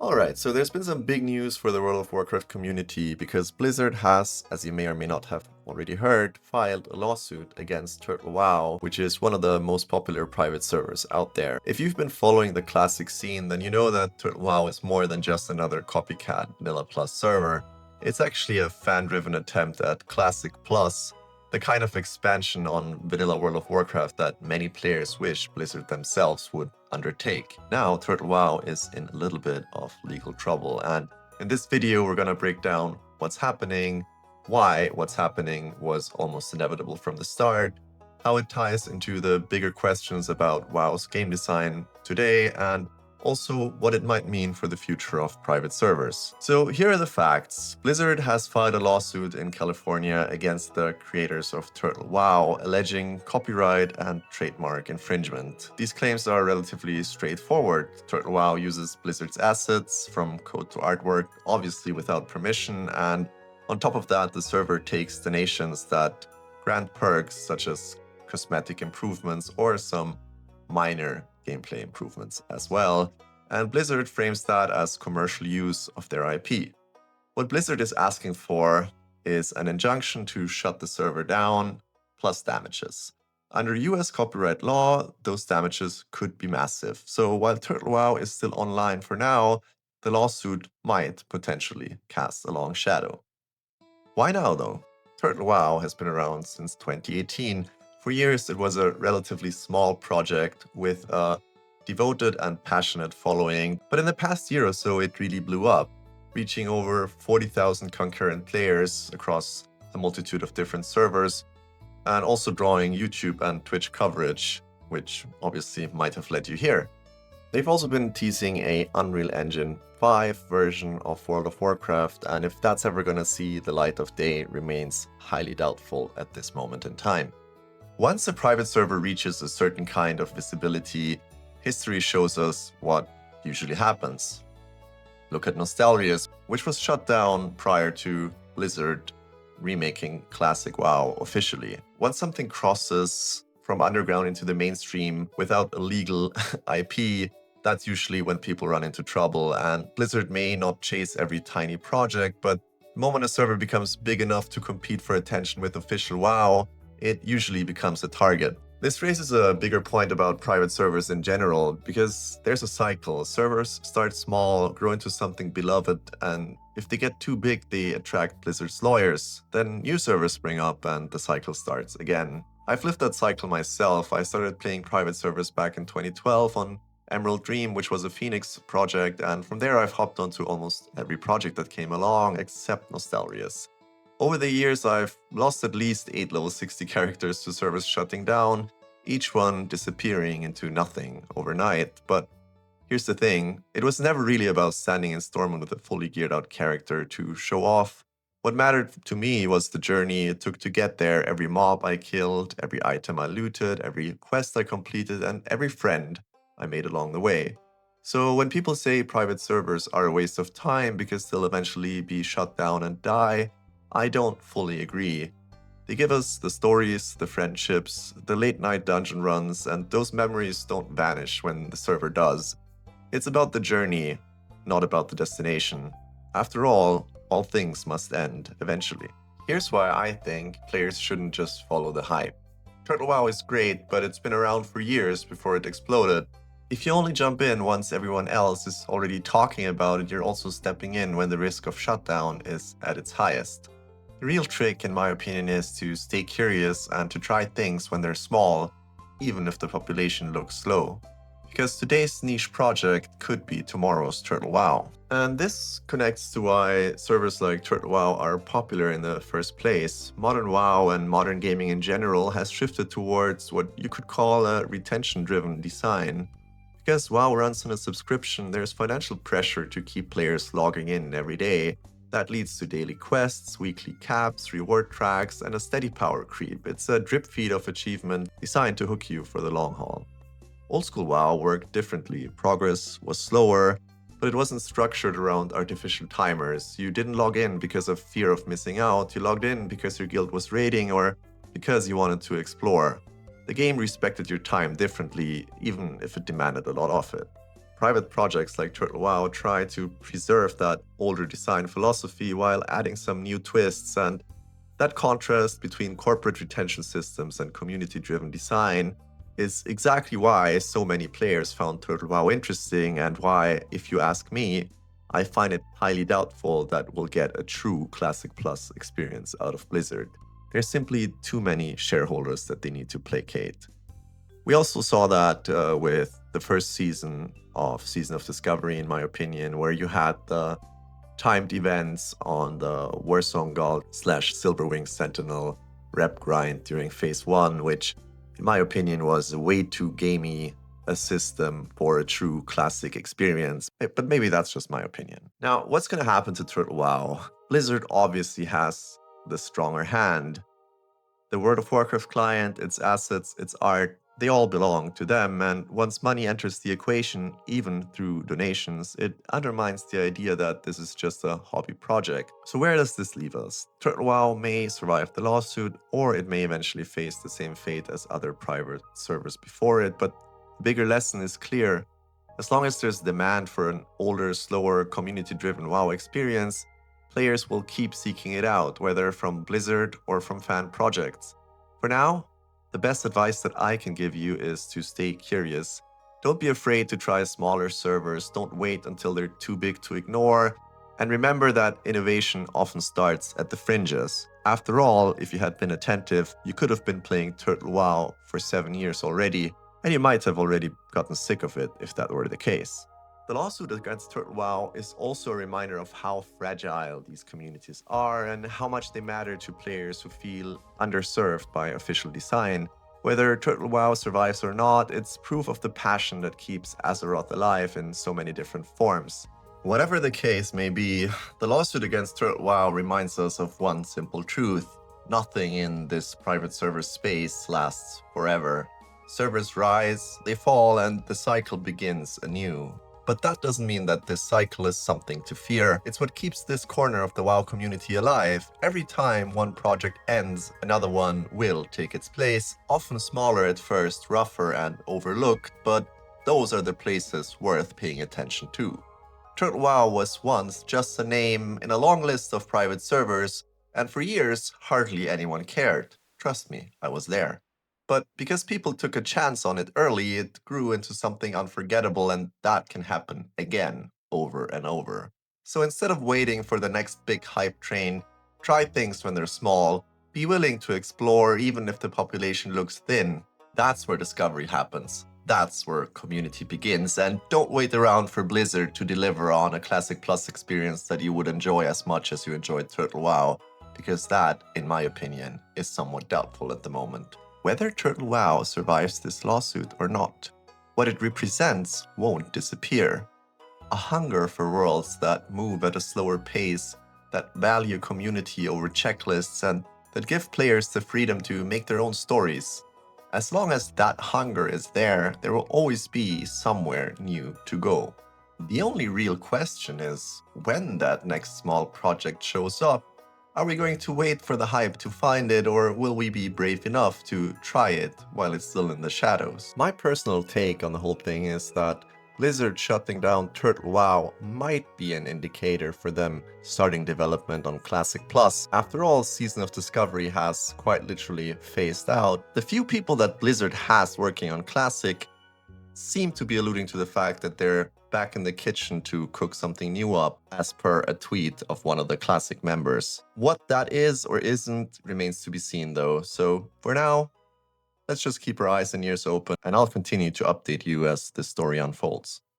Alright, so there's been some big news for the World of Warcraft community because Blizzard has, as you may or may not have already heard, filed a lawsuit against Turtle WoW, which is one of the most popular private servers out there. If you've been following the classic scene, then you know that Turtle WoW is more than just another copycat Vanilla Plus server. It's actually a fan-driven attempt at Classic Plus, the kind of expansion on vanilla World of Warcraft that many players wish Blizzard themselves would undertake. Now, Turtle WoW is in a little bit of legal trouble, and in this video we're gonna break down what's happening, why what's happening was almost inevitable from the start, how it ties into the bigger questions about WoW's game design today, and also what it might mean for the future of private servers. So here are the facts. Blizzard has filed a lawsuit in California against the creators of Turtle WoW, alleging copyright and trademark infringement. These claims are relatively straightforward. Turtle WoW uses Blizzard's assets, from code to artwork, obviously without permission, and on top of that, the server takes donations that grant perks such as cosmetic improvements or some minor gameplay improvements as well, and Blizzard frames that as commercial use of their IP. What Blizzard is asking for is an injunction to shut the server down, plus damages. Under US copyright law, those damages could be massive, so while Turtle WoW is still online for now, the lawsuit might potentially cast a long shadow. Why now though? Turtle WoW has been around since 2018. For years, it was a relatively small project with a devoted and passionate following, but in the past year or so, it really blew up, reaching over 40,000 concurrent players across a multitude of different servers, and also drawing YouTube and Twitch coverage, which obviously might have led you here. They've also been teasing a Unreal Engine 5 version of World of Warcraft, and if that's ever gonna see the light of day remains highly doubtful at this moment in time. Once a private server reaches a certain kind of visibility, history shows us what usually happens. Look at Nostalrius, which was shut down prior to Blizzard remaking Classic WoW officially. Once something crosses from underground into the mainstream without a legal IP, that's usually when people run into trouble, and Blizzard may not chase every tiny project, but the moment a server becomes big enough to compete for attention with official WoW, it usually becomes a target. This raises a bigger point about private servers in general, because there's a cycle. Servers start small, grow into something beloved, and if they get too big, they attract Blizzard's lawyers. Then new servers spring up and the cycle starts again. I've lived that cycle myself. I started playing private servers back in 2012 on Emerald Dream, which was a Feenix project, and from there I've hopped onto almost every project that came along, except Nostalrius. Over the years, I've lost at least 8 level 60 characters to servers shutting down, each one disappearing into nothing overnight. But here's the thing, it was never really about standing in Stormwind with a fully geared out character to show off. What mattered to me was the journey it took to get there, every mob I killed, every item I looted, every quest I completed, and every friend I made along the way. So when people say private servers are a waste of time because they'll eventually be shut down and die, I don't fully agree. They give us the stories, the friendships, the late night dungeon runs, and those memories don't vanish when the server does. It's about the journey, not about the destination. After all things must end eventually. Here's why I think players shouldn't just follow the hype. Turtle WoW is great, but it's been around for years before it exploded. If you only jump in once everyone else is already talking about it, you're also stepping in when the risk of shutdown is at its highest. The real trick, in my opinion, is to stay curious and to try things when they're small, even if the population looks low. Because today's niche project could be tomorrow's Turtle WoW. And this connects to why servers like Turtle WoW are popular in the first place. Modern WoW and modern gaming in general has shifted towards what you could call a retention-driven design. Because WoW runs on a subscription, there's financial pressure to keep players logging in every day. That leads to daily quests, weekly caps, reward tracks, and a steady power creep. It's a drip feed of achievement designed to hook you for the long haul. Old school WoW worked differently. Progress was slower, but it wasn't structured around artificial timers. You didn't log in because of fear of missing out, you logged in because your guild was raiding or because you wanted to explore. The game respected your time differently, even if it demanded a lot of it. Private projects like Turtle WoW try to preserve that older design philosophy while adding some new twists, and that contrast between corporate retention systems and community-driven design is exactly why so many players found Turtle WoW interesting, and why, if you ask me, I find it highly doubtful that we'll get a true Classic Plus experience out of Blizzard. There's simply too many shareholders that they need to placate. We also saw that with the first Season of Discovery, in my opinion, where you had the timed events on the Warsong Guard / Silverwing Sentinel rep grind during Phase 1, which, in my opinion, was way too gamey a system for a true classic experience. But maybe that's just my opinion. Now, what's going to happen to Turtle WoW? Blizzard obviously has the stronger hand. The World of Warcraft client, its assets, its art, they all belong to them, and once money enters the equation, even through donations, it undermines the idea that this is just a hobby project. So where does this leave us? Turtle WoW may survive the lawsuit, or it may eventually face the same fate as other private servers before it, but the bigger lesson is clear. As long as there's demand for an older, slower, community-driven WoW experience, players will keep seeking it out, whether from Blizzard or from fan projects. For now, the best advice that I can give you is to stay curious. Don't be afraid to try smaller servers, don't wait until they're too big to ignore, and remember that innovation often starts at the fringes. After all, if you had been attentive, you could have been playing Turtle WoW for 7 years already, and you might have already gotten sick of it if that were the case. The lawsuit against Turtle WoW is also a reminder of how fragile these communities are and how much they matter to players who feel underserved by official design. Whether Turtle WoW survives or not, it's proof of the passion that keeps Azeroth alive in so many different forms. Whatever the case may be, the lawsuit against Turtle WoW reminds us of one simple truth: nothing in this private server space lasts forever. Servers rise, they fall, and the cycle begins anew. But that doesn't mean that this cycle is something to fear. It's what keeps this corner of the WoW community alive. Every time one project ends, another one will take its place, often smaller at first, rougher and overlooked, but those are the places worth paying attention to. Turtle WoW was once just a name in a long list of private servers, and for years, hardly anyone cared. Trust me, I was there. But because people took a chance on it early, it grew into something unforgettable, and that can happen again, over and over. So instead of waiting for the next big hype train, try things when they're small, be willing to explore even if the population looks thin. That's where discovery happens. That's where community begins, and don't wait around for Blizzard to deliver on a Classic Plus experience that you would enjoy as much as you enjoyed Turtle WoW, because that, in my opinion, is somewhat doubtful at the moment. Whether Turtle WoW survives this lawsuit or not, what it represents won't disappear. A hunger for worlds that move at a slower pace, that value community over checklists, and that give players the freedom to make their own stories. As long as that hunger is there will always be somewhere new to go. The only real question is when that next small project shows up. Are we going to wait for the hype to find it, or will we be brave enough to try it while it's still in the shadows? My personal take on the whole thing is that Blizzard shutting down Turtle WoW might be an indicator for them starting development on Classic Plus. After all, Season of Discovery has quite literally phased out. The few people that Blizzard has working on Classic seem to be alluding to the fact that they're back in the kitchen to cook something new up, as per a tweet of one of the Classic members. What that is or isn't remains to be seen though, so for now, let's just keep our eyes and ears open, and I'll continue to update you as this story unfolds.